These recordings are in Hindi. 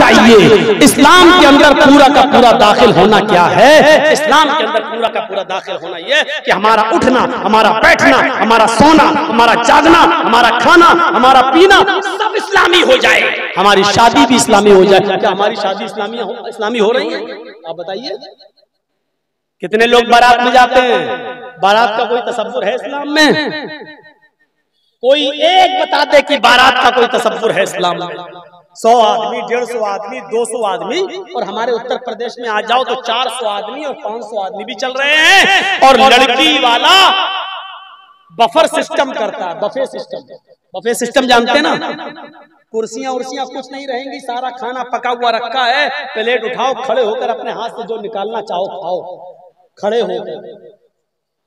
चाहिए। इस्लाम के अंदर पूरा का पूरा दाखिल होना क्या है? इस्लाम के अंदर पूरा का पूरा दाखिल होना यह कि हमारा उठना, हमारा बैठना, हमारा सोना, हमारा जागना, हमारा खाना, हमारा पीना सब इस्लामी हो जाए। हमारी शादी भी इस्लामी हो जाए। क्या हमारी शादी इस्लामी हो रही है? आप बताइए। कितने लोग बारात में जाते हैं? बारात का कोई तसव्वुर है इस्लाम में? कोई एक बता दे कि बारात का कोई तसव्वुर है इस्लाम में? 100 आदमी, 150 आदमी, 200 आदमी, और हमारे उत्तर प्रदेश में आ जाओ तो 400 आदमी और 500 आदमी भी चल रहे हैं। और लड़की वाला बफर सिस्टम करता है। बफे सिस्टम जानते हैं ना? कुर्सियां उर्सियां कुछ नहीं रहेंगी, सारा खाना पका हुआ रखा है। प्लेट उठाओ, खड़े होकर अपने हाथ से जो निकालना चाहो खाओ, खड़े होकर।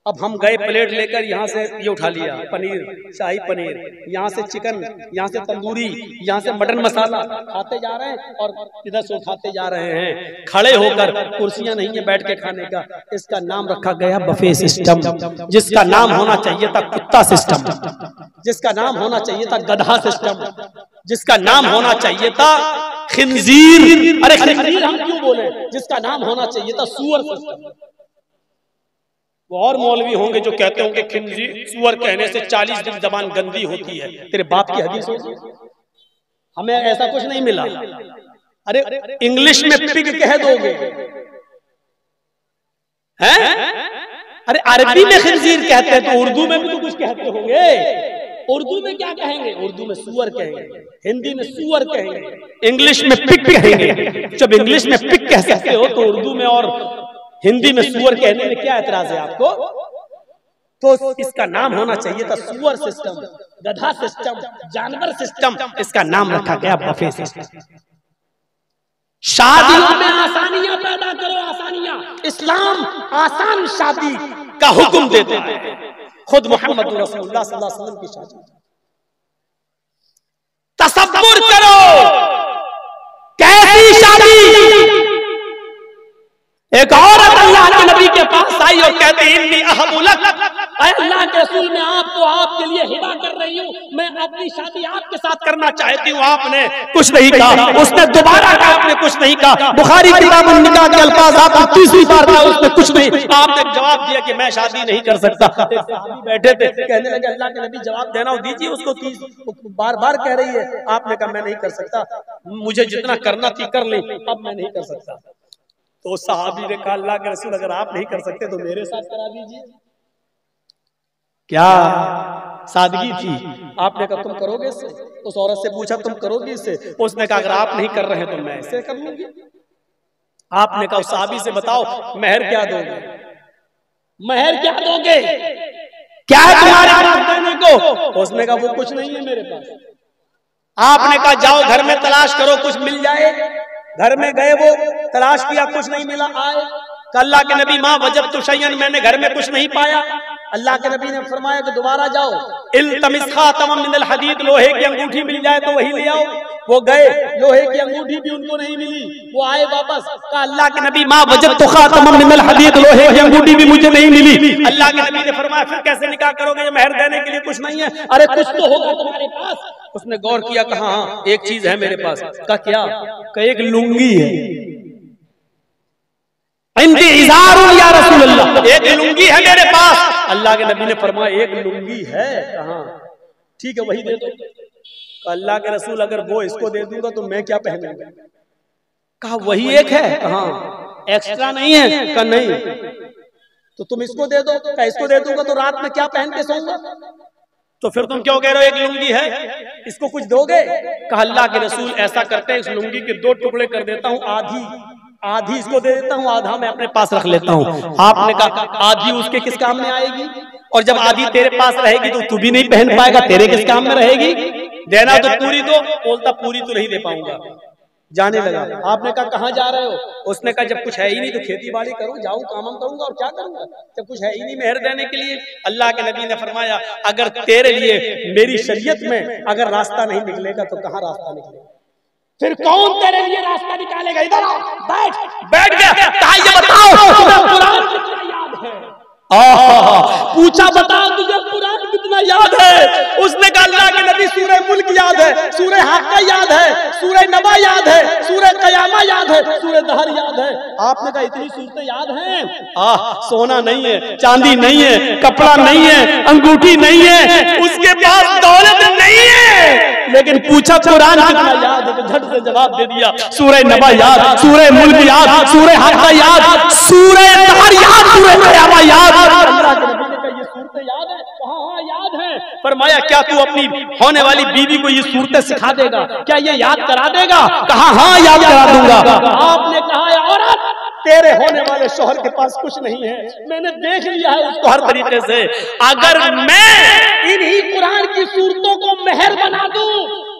अब हम गए प्लेट लेकर, यहाँ से ये उठा लिया पनीर, शाही पनीर, यहाँ से चिकन, यहाँ से तंदूरी, यहाँ से मटन मसाला, खाते जा रहे हैं और इधर से उठाते जा रहे हैं खड़े होकर। कुर्सियां नहीं है बैठ के खाने का। इसका नाम रखा गया बफे सिस्टम, जिसका नाम होना चाहिए था कुत्ता सिस्टम, जिसका नाम होना चाहिए था गधा सिस्टम, जिसका नाम होना चाहिए था खिंजीर। अरे खिंजीर हम क्यों बोले? जिसका नाम होना चाहिए था सुअर सिस्टम। वो और मौलवी होंगे जो कहते होंगे खिंजीर, सुअर कहने से 40 दिन जबान गंदी होती है। तेरे बाप की हदीस होगी? हमें ऐसा कुछ नहीं मिला। अरे इंग्लिश में पिग कह दोगे हैं? अरे अरबी में खिंजीर कहते हैं तो उर्दू में भी तो कुछ कहते होंगे। उर्दू में क्या कहेंगे? उर्दू में सुअर कहेंगे, हिंदी में सुअर कहेंगे, इंग्लिश में पिग कहेंगे। जब इंग्लिश में पिग कह सकते हो तो उर्दू में और हिंदी में सुअर कहने में क्या एतराज है आपको? तो इसका नाम होना चाहिए था सुअर सिस्टम, गधा सिस्टम, जानवर सिस्टम। इसका नाम रखा गया बफे सिस्टम। शादियों में आसानियां पैदा करो, आसानियां। इस्लाम आसान शादी का हुक्म देता है। खुद मोहम्मद रसूलुल्लाह सल्लल्लाहु अलैहि वसल्लम की शादी तसव्वुर करो, कैसी शादी? एक औरत अल्लाह के नबी के पास आई और कहती इन्नी अहबुलक, अल्लाह के रसूल मैं आपको आपके लिए हिबा कर रही हूँ, मैं अपनी शादी आपके साथ करना चाहती हूँ। आपने कुछ नहीं कहा, उसने दोबारा कहा, आपने कुछ नहीं कहा। बुखारी किताब निकाह के अल्फाज आपने तीसरी बार कहा, उसने कुछ नहीं। आपने जवाब दिया कि मैं शादी नहीं कर सकता। एक सहाबी बैठे थे, कहने लगे अल्लाह के नबी जवाब देना हो दीजिए उसको, बार बार कह रही है। आपने कहा मैं नहीं कर सकता, मुझे जितना करना थी कर ली, अब मैं नहीं कर सकता। तो सहाबी ने कहा अल्लाह के रसूल अगर आप नहीं कर सकते तो मेरे साथ करा दीजिए। क्या सादगी थी? आपने कहा तुम करोगे इससे? उस औरत से पूछा तुम करोगी इससे? उसने कहा अगर आप नहीं कर रहे हैं तो मैं इससे कर लूंगी। आपने कहा उस सहाबी से बताओ महर क्या दोगे? महर क्या दोगे? क्या है तुम्हारे पास देने को? उसने कहा वो कुछ नहीं है मेरे पास। आपने कहा जाओ घर में तलाश करो, कुछ मिल जाए। घर में गए, वो तलाश किया, कुछ नहीं मिला। आए अल्लाह के नबी माँ वजदतु शैयन, मैंने घर में कुछ नहीं पाया। अल्लाह के नबी ने फरमाया कि दोबारा जाओ, इल्तमिस खातमम मिनल हदीद, लोहे की अंगूठी मिल जाए तो वही ले आओ। वो गए, लोहे की अंगूठी भी उनको नहीं मिली। वो आए वापस, कहा अल्लाह के नबी माँ वजदतु खातमम मिनल हदीद, लोहे की अंगूठी भी मुझे नहीं मिली। अल्लाह के नबी ने फरमाया फिर कैसे निकाह करोगे, ये महर देने के लिए कुछ नहीं है? अरे कुछ तो होगा तुम्हारे पास। उसने गौर किया, कहा हाँ एक चीज है मेरे पास। कहा क्या? कहा एक लुंगी है। या रसूलल्लाह, एक लुंगी है मेरे पास। अल्लाह के नबी ने फरमाया एक लुंगी है? कहाँ? ठीक है वही दे दो। अल्लाह के रसूल अगर वो इसको दे दूंगा तो मैं क्या पहनूंगा? कहा वही एक है। कहाँ? एक्स्ट्रा नहीं है? कहा नहीं। तो तुम इसको दे दो। कहा इसको दे दूंगा तो रात में क्या पहन के सोऊंगा? तो फिर तुम क्यों कह रहे हो एक लुंगी है, इसको कुछ दोगे? कहा अल्लाह के रसूल ऐसा करते हैं, इस लुंगी के 2 टुकड़े कर देता हूँ, आधी इसको दे देता हूँ, आधा मैं अपने पास रख लेता हूँ। आपने कहा आधी उसके किस काम में आएगी? और जब आधी तेरे पास रहेगी तो तू भी नहीं पहन पाएगा, तेरे किस काम में रहेगी? देना तो पूरी दो। बोलता पूरी तो नहीं दे पाऊंगा। जाने लगा। आपने कहा कहाँ जा रहे हो? उसने कहा जब कुछ है ही नहीं तो खेती बाड़ी करूँ, जाऊँ काम करूंगा और क्या करूंगा, जब कुछ है ही नहीं मेहर देने के लिए। अल्लाह के नबी ने फरमाया अगर तेरे लिए मेरी शरीयत में अगर रास्ता नहीं निकलेगा तो कहाँ रास्ता निकलेगा? फिर कौन तेरे लिए रास्ता निकालेगा? इधर आओ, बैठ गया। कहा ये बताओ तुम्हें कुरान कितना याद है? पूछा बता तुझे कुरान कितना याद है? उसने कहा अल्लाह के नबी सूरह मुल्क याद है, सूरह हाक्का याद है, सूरह नबा याद है, सूरह कयामा याद है, सूरह दहर याद है। आपने कहा इतनी सूरतें याद हैं? सोना नहीं है, चांदी नहीं है, कपड़ा नहीं है, अंगूठी नहीं है, उसके पास दौलत नहीं है, लेकिन पूछा कुरान कितना याद है, तो झट से जवाब दे दिया, सूरह नबा याद, सूरह मुल्क याद, सूरह हाका याद, सूरह दहर याद, सूरह कयामा याद। अल्लाह के नबी ने कहा ये सूरतें याद है? हाँ याद है। फरमाया क्या तू अपनी होने वाली बीवी को ये सूरतें सिखा देगा? क्या ये याद करा देगा? कहा हाँ याद करा दूंगा। आपने कहा औरत तेरे होने वाले शोहर के पास कुछ नहीं है, मैंने देख लिया है उसको हर तरीके से, अगर मैं इन्हीं कुरान की सूरतों को मेहर बना दूं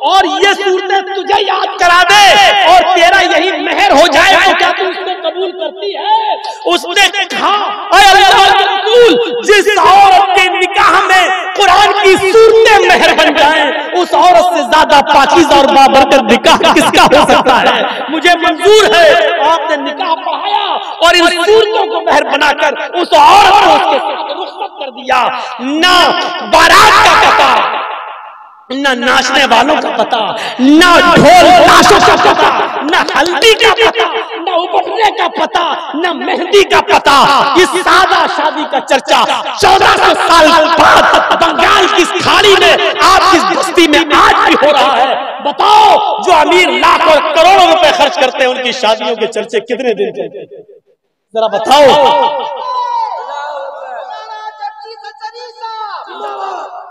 और ये सूरतें तुझे याद करा दे और तेरा यही मेहर हो जाए तो क्या तू उसको कबूल करती है? उसने कहा अल्लाह के रसूल जिस औरत के निकाह में कुरान की सूरतें मेहर बन जाएं, उस औरत से ज्यादा पाकीज़ा और बाबरकत निकाह किसका हो सकता है? मुझे मंजूर है। आपने निकाह पढ़ाया और इन सूरतों को मेहर बनाकर उस औरत को उसके साथ रुखसत कर दिया। ना बारात का पता, ना नाचने वालों का पता, ना ढोल ताशों का पता, ना हल्दी का पता, ना उपटने का पता, ना मेहंदी का पता। इस सादा शादी का चर्चा 1400 साल बाद बंगाल की खाड़ी में आपकी बस्ती में आज भी हो रहा है। बताओ जो अमीर लाख और करोड़ों रुपए खर्च करते हैं उनकी शादियों के चर्चे कितने दिन चलते हैं? जरा बताओ।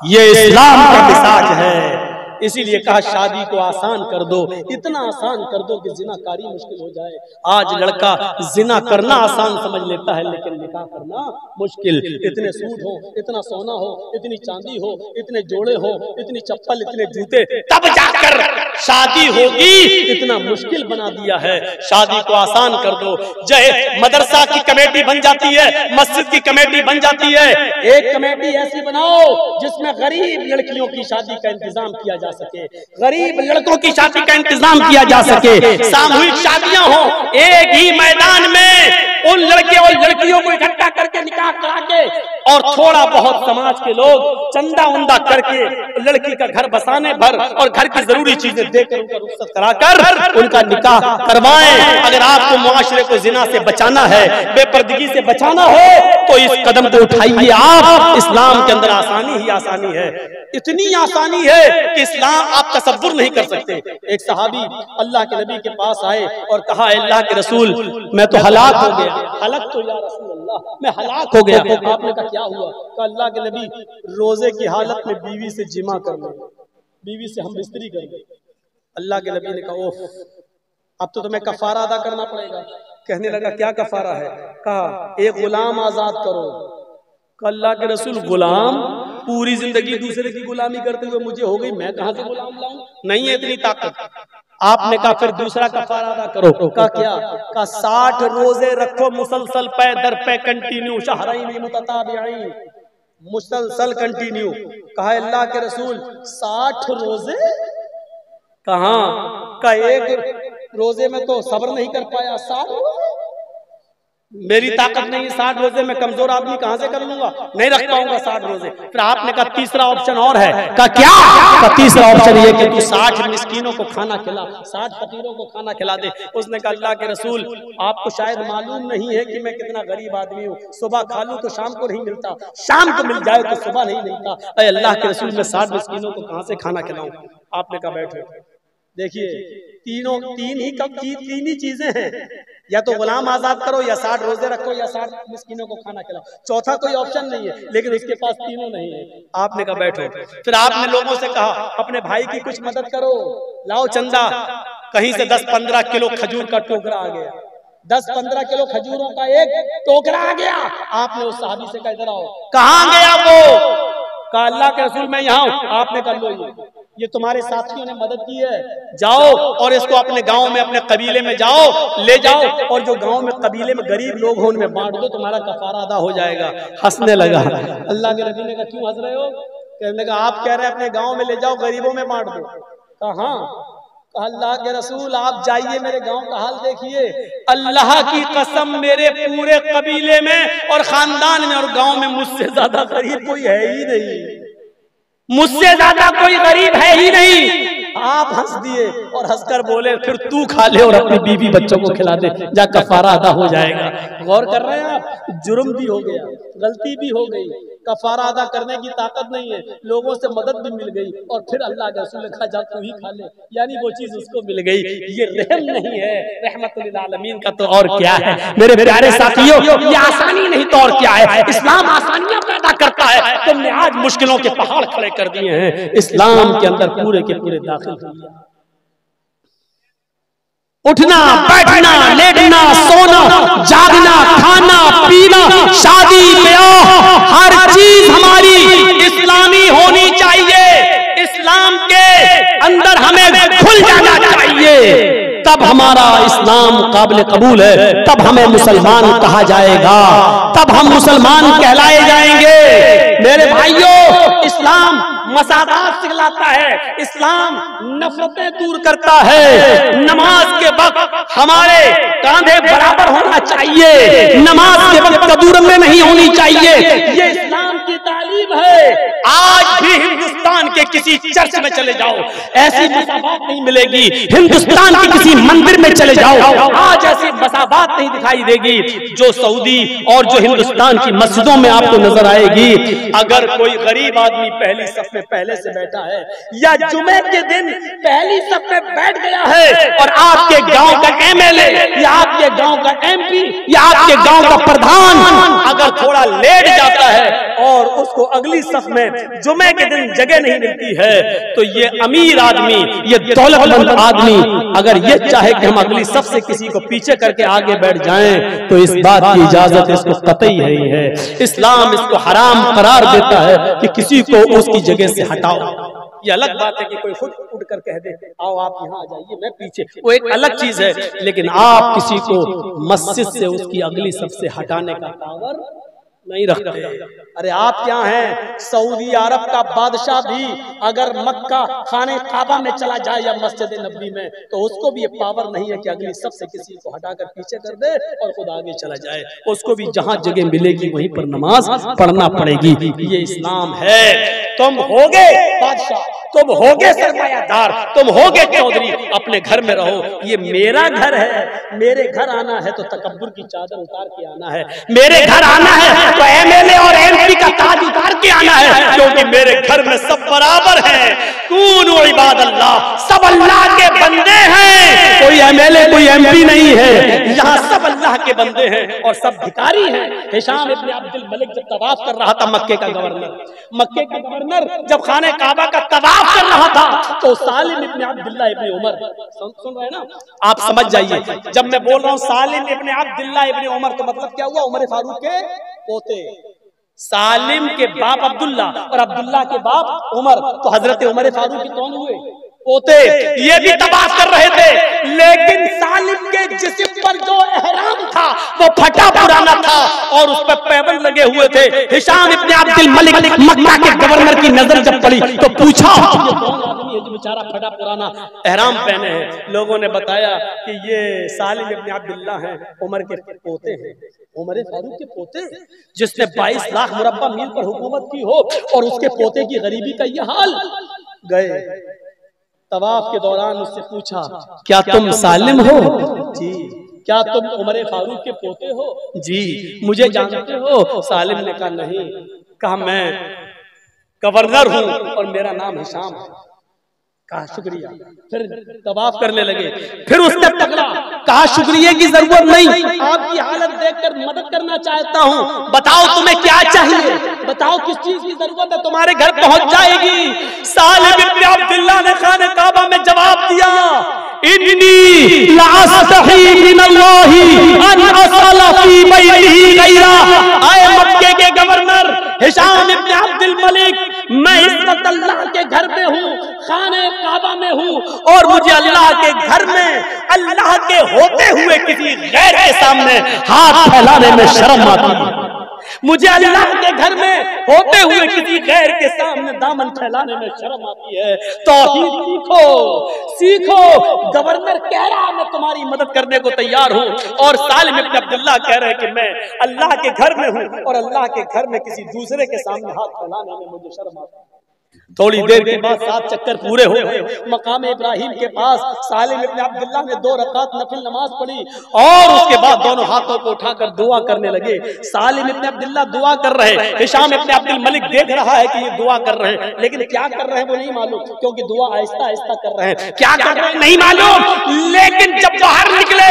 ये इस्लाम का मिजाज है। इसीलिए कहा शादी को आसान कर दो, इतना आसान कर दो कि जिनाकारी मुश्किल हो जाए। आज लड़का जिना करना आसान समझ लेता है लेकिन निकाह करना मुश्किल। इतने सूट हो, इतना सोना हो, इतनी चांदी हो, इतने जोड़े हो, इतनी चप्पल, इतने जूते, तब जाकर शादी होगी, इतना मुश्किल बना दिया है। शादी को आसान कर दो। जय मदरसा की कमेटी बन जाती है, मस्जिद की कमेटी बन जाती है, एक कमेटी ऐसी बनाओ जिसमें गरीब लड़कियों की शादी का इंतजाम किया जा सके, गरीब लड़कों की शादी का इंतजाम किया जा सके, सामूहिक शादियां हो, एक ही मैदान में उन लड़के और लड़कियों को इकट्ठा करके निकाह करा के और थोड़ा बहुत समाज के लोग चंदा उंदा करके लड़की का घर बसाने भर और घर की जरूरी चीजें देकर उनका रुखसत कराकर उनका निकाह करवाएं। अगर आपको मुआशरे को जिना से बचाना है, बेपर्दगी से बचाना है, तो इस कदम को उठाइए आप। इस्लाम के अंदर आसानी ही आसानी है, इतनी आसानी है कि इस्लाम आप तसव्वुर नहीं कर सकते। एक सहाबी अल्लाह के नबी के पास आए और कहा अल्लाह के रसूल मैं तो हलाक हो गया। हलाक तो या रसूल अल्लाह मैं हलाक हो गया। आपने कहा क्या हुआ? कहा अल्लाह के नबी रोजे की हालत में बीवी से जिमा कर ले, बीवी से हम बिस्तरी कर ले। अल्लाह के नबी ने कहा ओह अब तो तुम्हें कफारा अदा करना पड़ेगा। कहने लगा क्या कफारा है? कहा एक गुलाम आजाद करो। अल्लाह के रसूल गुलाम? पूरी जिंदगी दूसरे की गुलामी करते हुए मुझे हो गई, मैं कहां से गुलाम लाऊं? नहीं है इतनी ताकत। आपने कहा फिर दूसरा कफारा अदा करो। कहा क्या? कहा 60 रोजे रखो मुसलसल पे दर पे कंटिन्यू, शहरैन मुतताबिईन, मुसलसल कंटिन्यू। कहा अल्लाह के रसूल 60 रोजे कहां? का एक रोजे में तो सब्र नहीं कर पाया, 60 रोजे मेरी ताकत नहीं, 60 रोजे में कमजोर आदमी कहां से कर लूंगा, नहीं रख पाऊंगा 60 रोजे। फिर आपने कहा तीसरा ऑप्शन और है। कहा क्या? कहा तीसरा ऑप्शन ये कि तू 60 मिस्कीनों को खाना खिला, 60 फकीरों को खाना खिला दे। उसने कहा अल्लाह के रसूल आपको शायद मालूम नहीं है कि मैं कितना गरीब आदमी हूँ, सुबह खा लूं तो शाम को नहीं मिलता, शाम को मिल जाए तो सुबह नहीं मिलता। अरे अल्लाह के रसूल मैं 60 मिस्कीनों को कहां से खाना खिलाऊं? आपने कहा बैठो। देखिए तीन ही चीजें हैं, या तो गुलाम आजाद करो, या 60 रोजे रखो, या 60 मिस्कीनों को खाना खिलाओ। चौथा कोई ऑप्शन नहीं है, लेकिन उसके पास तीनों नहीं है। आपने कहा बैठो। फिर आपने लोगों से कहा अपने भाई की कुछ मदद करो, लाओ चंदा। कहीं से 10-15 किलो खजूर का टोकरा आ गया, 10-15 किलो खजूरों का एक टोकरा आ गया। आपने उस सहाबी से कहा इधर आओ। कहां गया वो? कहा अल्लाह के रसूल मैं यहाँ हूं। आपने कहा लो ये तुम्हारे साथियों ने मदद की है, जाओ और इसको अपने गांव में अपने कबीले में जाओ ले जाओ, और जो गांव में कबीले में गरीब लोग हो उनमें बांट दो, तुम्हारा कफारा अदा हो जाएगा। हंसने लगा। अल्लाह के नबी ने कहा क्यों हंस रहे हो? कहने लगा आप कह रहे हैं अपने गांव में ले जाओ गरीबों में बांट दो। कहा अल्लाह के रसूल आप जाइए मेरे गांव का हाल देखिए, अल्लाह की कसम मेरे पूरे कबीले में और खानदान में और गांव में मुझसे ज्यादा गरीब कोई है ही नहीं, मुझसे ज्यादा कोई गरीब है ही नहीं। आप हंस दिए। और हंसकर बोले फिर तू खा ले और अपनी बीवी बच्चों को खिला दे, जा कफारा अदा हो जाएगा। गौर कर रहे हैं आप, जुर्म भी हो गया, गलती भी हो गई, कफारा अदा करने की ताकत नहीं है, लोगों से मदद भी मिल गई और फिर अल्लाह के रसूल ने कहा जा तू ही खा ले, यानी वो चीज उसको मिल गई। ये रहम नहीं है, रहमतुल लिल आलमीन का तो और क्या है मेरे प्यारे साथियों, ये आसानी नहीं तो और क्या है। इस्लाम आसानियां पैदा करता है, तुमने आज मुश्किलों के पहाड़ खड़े कर दिए हैं, इस्लाम के अंदर पूरे के पूरे दाखिल हो गया। उठना बैठना लेटना सोना जागना खाना पीना शादी ब्याह हर चीज हमारी इस्लामी होनी चाहिए। इस्लाम के अंदर हमें खुल जाना चाहिए, तब हमारा इस्लाम काबिल कबूल है, तब हमें मुसलमान कहा जाएगा, तब हम मुसलमान कहलाए जाएंगे। मेरे भाइयों, इस्लाम मसादात सिखलाता है, इस्लाम नफरतें दूर करता है। नमाज के वक्त हमारे कांधे बराबर होना चाहिए, नमाज के वक्त कदूर में नहीं होनी चाहिए, ये इस्लाम की तालीम है। आज भी हिंदुस्तान के किसी चर्च में चले जाओ, ऐसी मसाबात नहीं मिलेगी। हिंदुस्तान के किसी मंदिर में चले जाओ, आज ऐसी मसाबात नहीं दिखाई देगी जो सऊदी और जो हिंदुस्तान की मस्जिदों में आपको नजर आएगी। अगर कोई गरीब आदमी पहली सफ में पहले से बैठा है या जुमे के दिन पहली सफ में बैठ गया है और आपके गांव का एमएलए या आपके गांव का एमपी या आपके गांव का प्रधान अगर थोड़ा लेट जाता है और उसको अगली सफ में जुमे के दिन जगह नहीं मिलती है, तो ये अमीर आदमी, ये दौलतमंद आदमी अगर ये चाहे कि हम अगली सफ से किसी को पीछे करके आगे बैठ जाएं, तो इस बात की इजाजत इसको कतई नहीं है। इस्लाम इसको हराम करार देता है कि किसी को उसकी जगह से हटाओ। ये अलग बात है कि कोई खुद उठ कर कह दे आओ आप यहाँ आ जाइए मैं पीछे, वो एक अलग चीज है, लेकिन आप किसी को मस्जिद से उसकी अगली सफ से हटाने का पावर नहीं रखते। अरे आप क्या हैं, सऊदी अरब का बादशाह भी अगर मक्का खाने काबा में चला जाए या मस्जिद नबी में, तो उसको भी ये पावर नहीं है कि अगली सब से किसी को हटाकर पीछे कर दे और खुद आगे चला जाए। उसको भी जहां जगह मिलेगी वहीं पर नमाज पढ़ना पड़ेगी। ये इस्लाम है। तुम होगे बादशाह, तुम होगे सरमायादार, तुम होगे चौधरी, अपने घर में रहो। ये मेरा घर है, मेरे घर आना है तो तकब्बुर की चादर उतार के आना है, मेरे घर आना है तो एमएलए और एमपी का ताज उतार के आना है, क्योंकि मेरे घर में सब बराबर हैं। कूनू इबादल्लाह, सब अल्लाह के बंदे हैं, कोई एमएलए कोई एमपी नहीं है, यहाँ सब अल्लाह के बंदे हैं और सब भिखारी हैं। हिशाम इब्न अब्दुल मलिक जब तवाफ कर रहा था, मक्के का गवर्नर जब खाने काबा का तवाफ कर रहा था, तो सालिम इब्न अब्दुल्लाह इब्न उमर, सुन रहे हैं ना आप, समझ जाइए जब मैं बोल रहा हूँ सालिम इब्न अब्दुल्लाह इब्न उमर, तो मतलब क्या हुआ, उमर फारूक के पोते। सालिम के बाप अब्दुल्ला और अब्दुल्ला के बाप उमर, तो हजरत उमर फारूक के कौन हुए, पोते। ये भी तबाह कर रहे थे, लेकिन सालिम के जिस्म पर जो एहराम था वो फटा पुराना था और उस पर पैबंद लगे हुए थे। हिशाम इब्न अब्दुल मलिक मक्का के गवर्नर की नजर जब पड़ी तो पूछा ये कौन आदमी है जो बेचारा फटा पुराना एहराम पहने हैं। लोगों ने बताया कि ये सालिम इब्न अब्दुल्ला हैं, उमर के पोते हैं, उमर फारूक के पोते, जिसने 22 लाख मुरब्बा मील पर हुकूमत की हो और उसके पोते की गरीबी का ये हाल। गए तवाफ के दौरान उससे पूछा क्या तुम सालिम हो? जी। क्या तुम उमर फारूक के पोते हो? जी। मुझे जानते हो? सालिम ने कहा नहीं। कहा मैं गवर्नर हूं और मेरा नाम हिशाम है। कहा शुक्रिया। फिर तवाफ करने लगे, फिर उसने पकड़ा, कहा शुक्रिया की जरूरत नहीं, आपकी हालत देखकर मदद करना चाहता हूँ, बताओ तुम्हें क्या चाहिए, बताओ किस चीज की जरूरत है, तुम्हारे घर पहुंच जाएगी। सालिम इब्न अब्दुल्लाह ने खाने काबा में जवाब दिया, इन्नी लास्तही मिनल्लाहि अन असला फी बैतिही गैरा। आए मक्के के गवर्नर हिशाम इब्न अब्दुल मलिक, मैं इस वक्त अल्लाह के घर में हूँ, खाने काबा में हूँ और मुझे अल्लाह के घर में अल्लाह के होते हुए किसी गैर के सामने हाथ फैलाने में शर्म आती है। मुझे अल्लाह के घर में होते हुए किसी गैर के सामने दामन फैलाने में शर्म आती है। तौहीद सीखो, सीखो। गवर्नर कह रहा मैं तुम्हारी मदद करने को तैयार हूँ और सालिम इब्न अब्दुल्लाह कह रहे हैं कि मैं अल्लाह के घर में हूँ और अल्लाह के घर में किसी दूसरे के सामने हाथ फैलाने में मुझे शर्म आती है। थोड़ी देर के बाद 7 चक्कर पूरे हो गए, मकाम इब्राहिम के पास सालिम इब्न अब्दुल्लाह ने 2 रकात नफिल नमाज पढ़ी और उसके बाद दोनों हाथों को उठाकर दुआ करने लगे। सालिम इब्न अब्दुल्लाह दुआ कर रहे हैं, हिशाम इब्न अब्दुल मलिक देख रहा है कि ये दुआ कर रहे हैं, लेकिन क्या कर रहे हैं वो नहीं मालूम, क्योंकि दुआ आहिस्ता आहिस्ता कर रहे हैं। क्या कर रहे हैं नहीं मालूम, लेकिन जब बाहर निकले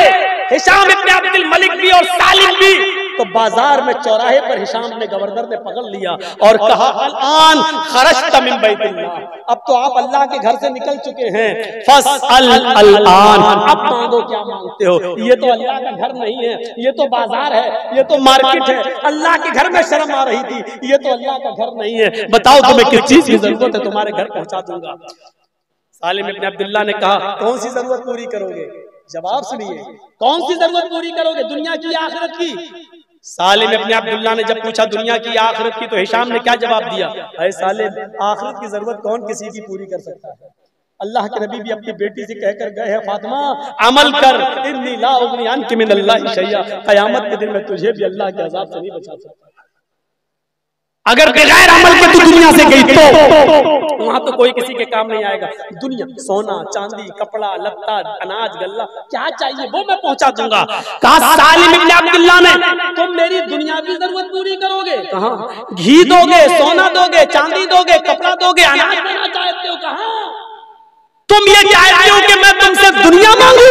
हिशाम इब्न अब्दुल मलिक भी और सालिम भी, तो बाजार में चौराहे पर हिशाम ने गवर्नर ने पकड़ लिया और कहा, अल-आन खरजत मिन बैतिल्लाह, अब तो आप अल्लाह के घर से निकल चुके हैं, फस्अल अल-आन, अब मांगो क्या मांगते हो, ये तो अल्लाह का घर नहीं है, ये तो बाजार है, ये तो मार्केट है, अल्लाह के घर में शर्म आ रही थी, ये तो अल्लाह का घर नहीं है, बताओ तुम्हें किस चीज की जरूरत है, तुम्हारे घर पहुंचा दूंगा। सालिम इब्न अब्दुल्लाह ने कहा, कौन सी जरूरत पूरी करोगे, जवाब सुनिए, कौन सी जरूरत पूरी करोगे, दुनिया की आखिरत की। सालिम इब्न अब्दुल्लाह ने जब पूछा दुनिया की आखिरत की, तो हिशाम ने क्या जवाब दिया, अरे सालिम, आखिरत की जरूरत कौन किसी की पूरी कर सकता है, अल्लाह के नबी भी अपनी बेटी से कहकर गए हैं, फातिमा अमल कर, इन्नी ला उगनी अन्की मिनल्लाहि शैया, कयामत के दिन में तुझे भी अल्लाह के अजाब से नहीं बचा सकता। अगर बगैर अमल के तू दुनिया से गई तो वहां तो कोई किसी के काम नहीं आएगा। दुनिया, सोना चांदी, कपड़ा लत्ता, अनाज गल्ला, क्या चाहिए वो मैं पहुंचा दूंगा। कहा सालिम इब्न अब्दुल्लाह ने, तुम मेरी दुनियावी जरूरत पूरी करोगे, कहा घी दोगे, सोना दोगे, चांदी दोगे, कपड़ा दोगे, अनाज देना चाहते हो, कहा तुम ये चाहते हो कि मैं तुमसे दुनिया मांगू।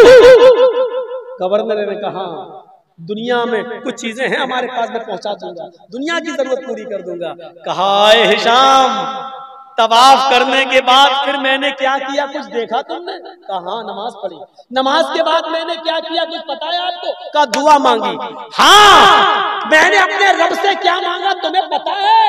गवर्नर ने कहा, दुनिया में कुछ चीजें हैं हमारे पास, में पहुंचा दूंगा, दुनिया की जरूरत पूरी कर दूंगा। कहा, हिशाम, तवाफ करने के बाद फिर मैंने क्या किया, कुछ देखा तुमने? कहा, नमाज पढ़ी। नमाज के बाद मैंने क्या किया, कुछ पता है आपको? कहा, दुआ मांगी। हाँ, मैंने अपने रब से क्या मांगा तुम्हें पता है?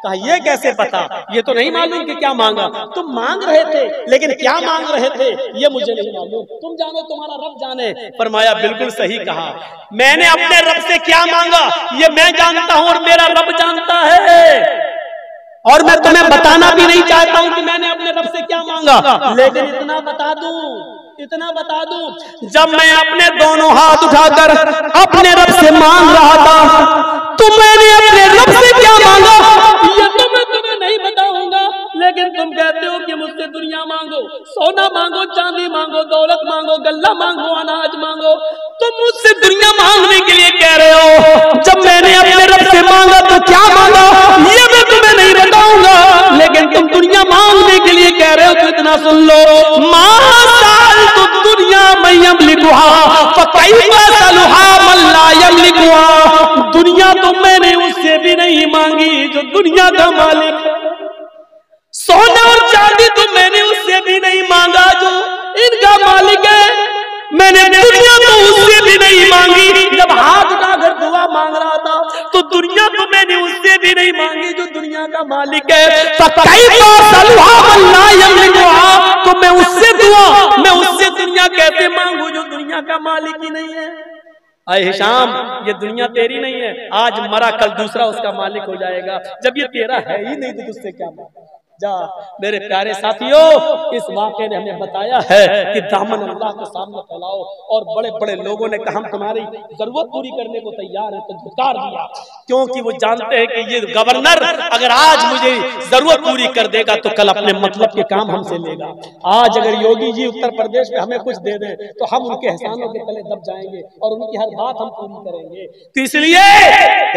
कहा, ये कैसे पता, ये तो नहीं मालूम कि क्या मांगा। तुम मांग रहे थे, लेकिन क्या मांग रहे थे ये मुझे नहीं मालूम, तुम जानो, तुम्हारा रब जाने। फरमाया, बिल्कुल सही कहा, मैंने अपने रब से क्या मांगा ये मैं जानता हूं और मेरा रब जानता है, और मैं तुम्हें बताना भी नहीं चाहता हूं कि मैंने अपने रब से क्या मांगा, लेकिन इतना बता दूं, जब मैं अपने दोनों हाथ उठाकर अपने रब से मांग रहा था, तो मैंने अपने रब से क्या मांगा ये तो मैं तुम्हें नहीं बताऊंगा, लेकिन तुम कहते हो कि मुझसे दुनिया मांगो, सोना मांगो, चांदी मांगो, दौलत मांगो, गल्ला मांगो, अनाज मांगो, तुम मुझसे दुनिया मांगने के लिए कह रहे हो। जब मैंने अपने रब से मांगा तो क्या मांगा ये मैं तुम्हें नहीं बताऊंगा, लेकिन तुम दुनिया मांगने के लिए कह रहे हो, तो इतना सुन लो, मासाल तो दुनिया मैं यमलिकुहा फकैफा सलुहा मन ला यमलिकुहा, दुनिया तो मैंने उससे भी नहीं मांगी जो दुनिया का मालिक है, सोना और चांदी तो मैंने उससे भी नहीं मांगा जो इनका मालिक है, मैंने दुनिया तो उससे भी नहीं मांगी। जब हाथ उठाकर दुआ मांग रहा था तो दुनिया तो मैंने उससे भी नहीं मांगी जो दुनिया का मालिक है, तो मैं उससे दुनिया कैसे मांगू जो दुनिया का मालिक ही नहीं है। अरे हिशाम, ये दुनिया तेरी नहीं है, आज मरा कल दूसरा उसका मालिक हो जाएगा, जब ये तेरा है ही नहीं तो तुझसे क्या मांगा। जा मेरे प्यारे साथियों, इस वाक़े ने हमें बताया है कि दामन अल्लाह के सामने फैलाओ, और बड़े बड़े लोगों ने कहा हम तुम्हारी जरूरत पूरी करने को तैयार है, तो धुकार दिया, क्योंकि वो जानते हैं कि ये गवर्नर अगर आज मुझे जरूरत पूरी कर देगा तो कल अपने मतलब के काम हमसे लेगा। आज अगर योगी जी उत्तर प्रदेश में हमें कुछ दे दें तो हम उनके एहसानों के तले दब जाएंगे और उनकी हर बात हम पूरी करेंगे। तो इसलिए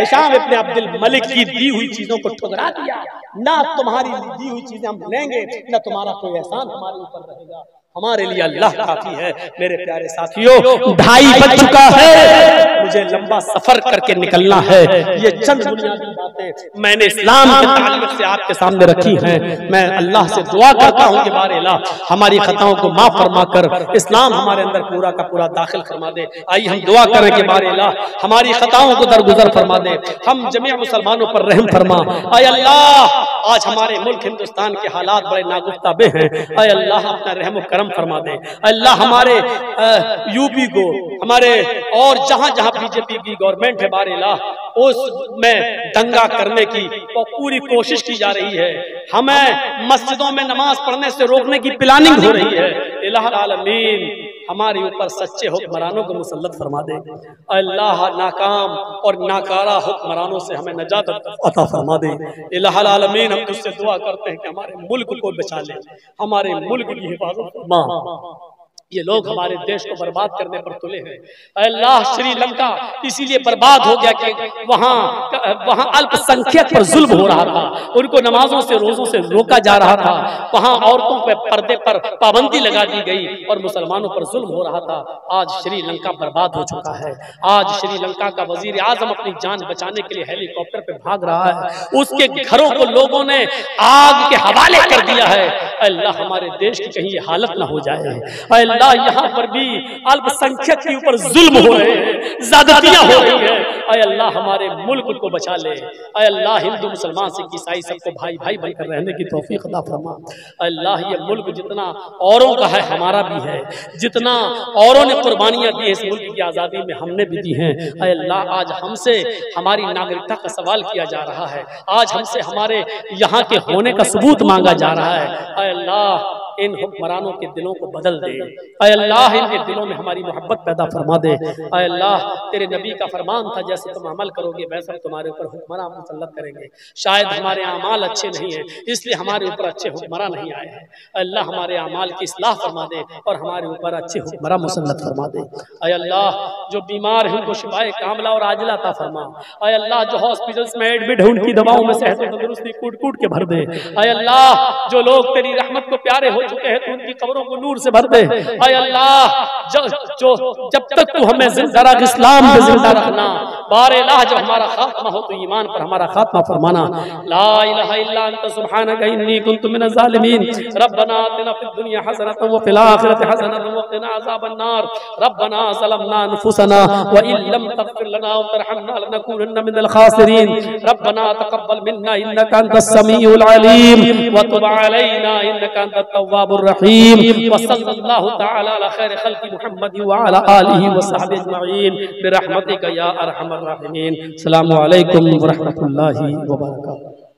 हिशाम इब्न अब्दुल मलिक की दी हुई चीजों को ठुकरा दिया, ना तुम्हारी दी हुई चीजें हम लेंगे, न तुम्हारा कोई एहसान हमारे ऊपर रहेगा, हमारे लिए अल्लाह काफी है। मेरे प्यारे साथियों, 2:30 बज चुका है, मुझे लंबा सफर करके निकलना है। ये चंद बुनियादी बातें मैंने इस्लाम के ताल्लुक से आपके सामने रखी हैं। मैं अल्लाह से दुआ करता हूँ कि बारे अल्लाह हमारी खताओं को माफ फरमा कर इस्लाम हमारे अंदर पूरा का पूरा दाखिल फरमा दे। आइए हम दुआ करें कि बारे अल्लाह हमारी खताओं को दरगुजर फरमा दे, हम जमीअ मुसलमानों पर रहम फरमा। आय अल्लाह, आज हमारे मुल्क हिंदुस्तान के हालात बड़े नागुफ्ताबे हैं, आय अल्लाह अपना रहम करम फरमा दे। अल्लाह हमारे यूपी को, हमारे और जहां जहां बीजेपी की गवर्नमेंट है बारे अल्लाह उसमें दंगा करने की पूरी कोशिश की जा रही है, हमें मस्जिदों में नमाज पढ़ने से रोकने की प्लानिंग हो रही है। इलाह आलमीन हमारे ऊपर सच्चे हुक्मरानों को मुसल्लत फरमा दे। अल्लाह नाकाम और नाकारा हुक्मरानों से हमें नजात अता फरमा दे। इलाहुल आलमीन, हम तुझसे दुआ करते हैं कि हमारे मुल्क को बचा ले, हमारे मुल्क की हिफाजत फरमा। ये लोग हमारे देश को बर्बाद करने पर तुले हैं। अल्लाह, श्रीलंका इसीलिए बर्बाद हो गया कि वहाँ अल्पसंख्यक पर जुल्म हो रहा था, उनको नमाजों से रोजों से रोका जा रहा था, वहाँ औरतों पे पर्दे पर पाबंदी लगा दी गई और मुसलमानों पर जुल्म हो रहा था। आज श्रीलंका बर्बाद हो चुका है। आज श्रीलंका का वजीर आजम अपनी जान बचाने के लिए हेलीकॉप्टर पे भाग रहा है, उसके घरों को लोगों ने आग के हवाले कर दिया है। अल्लाह, हमारे देश की कहीं ये हालत ना हो जाए। अल्लाह, यहाँ पर भी अल्पसंख्यक के ऊपर जुल्म हो रहे हैं, ज्यादतियां हो रही है। अय अल्लाह, हमारे मुल्क को बचा ले। अय अल्लाह, हिंदू मुसलमान सिख ईसाई सबको भाई भाई बनकर रहने की तौफीक अता फरमा। अल्लाह, ये मुल्क जितना औरों का है हमारा भी है, जितना औरों ने कुर्बानियां दी है इस मुल्क की आज़ादी में हमने भी दी हैं। अय अल्लाह, आज हमसे हमारी नागरिकता का सवाल किया जा रहा है, आज हमसे हमारे यहाँ के होने का सबूत मांगा जा रहा है। अय अल्लाह, इन हुक्मरानों के दिलों को बदल दे। अय अल्लाह, इनके दिलों में हमारी मोहब्बत पैदा फरमा दे। अय अल्लाह, तेरे नबी का फरमान था, जैसे तुम अमल करोगे वैसा तुम्हारे ऊपर हुक्मरान मुसल्लत करेंगे। शायद हमारे अमाल अच्छे नहीं हैं, इसलिए हमारे ऊपर अच्छे हुक्मरान नहीं आए हैं। अल्लाह, हमारे अमाल की इस्लाह फरमा दे और हमारे ऊपर अच्छे हुक्मरान मुसल्लत फरमा दे। अय अल्लाह, जो बीमार हैं उनको शिफाए कामला और आजिला अता फरमा। अय अल्लाह, जो हॉस्पिटल्स में एडमिट है उनकी दवाओं में सेहत और तंदुरुस्ती कूट कूट के भर दे। अय अल्लाह, जो लोग तेरी रहमत को प्यारे हो चुके हैं तो उनकी कब्रों को नूर से भर दे। अय अल्लाह, जब तक तू हमें जिंदा रख, इस्लाम पे जिंदा रखना। बारे अल्लाह, जब हमारा खात्मा हो तो ईमान पर हमारा खात्मा फरमाना। ला इलाहा इल्ला अंत सुब्हानका इन्नी कुन्तु मिनज़ ज़ालिमीन। रब्बना आतिना फिद दुनिया हसनतन व फिल आखिरति हसनतन व क़िना अज़ाबन नार। रब्बना ज़लमना अनफुसना व इन लम तग़फिर लना व तरहमना लनकूनन्न मिनल ख़ासिरीन। रब्बना तक़ब्बल मिन्ना इन्नका अंतस समीउल अलीम व तुब अलैना इन्नका अंतत तव्वाबुर रहीम। व सल्लल्लाहु तआला अला खैरि खल्क़ि मुहम्मद व अला आलिहि व सहबिहि अजमईन बिरहमतिका या अरहमर राहिमीन। अस्सलामु अलैकुम व रहमतुल्लाहि व बरकातुहू।